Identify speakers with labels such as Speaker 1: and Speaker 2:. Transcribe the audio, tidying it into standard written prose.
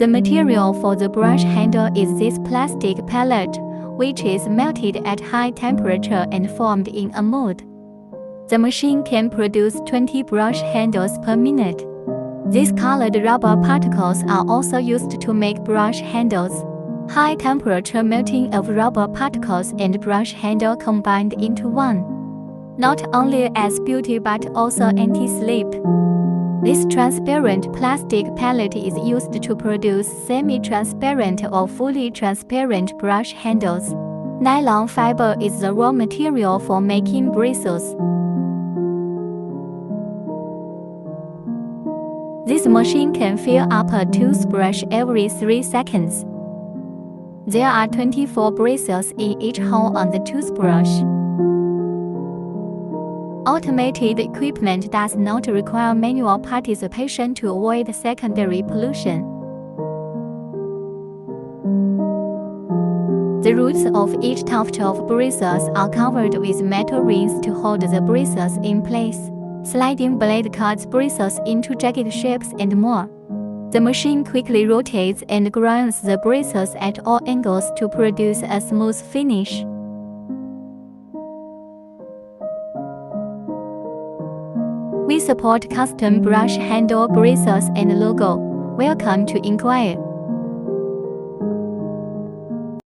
Speaker 1: The material for the brush handle is this plastic pellet, which is melted at high temperature and formed in a mold. The machine can produce 20 brush handles per minute. These colored rubber particles are also used to make brush handles. High temperature melting of rubber particles and brush handle combined into one. Not only as beauty but also anti-slip. This transparent plastic pellet is used to produce semi-transparent or fully transparent brush handles. Nylon fiber is the raw material for making bristles. This machine can fill up a toothbrush every 3 seconds. There are 24 bristles in each hole on the toothbrush. Automated equipment does not require manual participation to avoid secondary pollution. The roots of each tuft of bristles are covered with metal rings to hold the bristles in place. Sliding blade cuts bristles into jagged shapes and more. The machine quickly rotates and grinds the bristles at all angles to produce a smooth finish. We support custom brush handle bristles and logo. Welcome to inquire.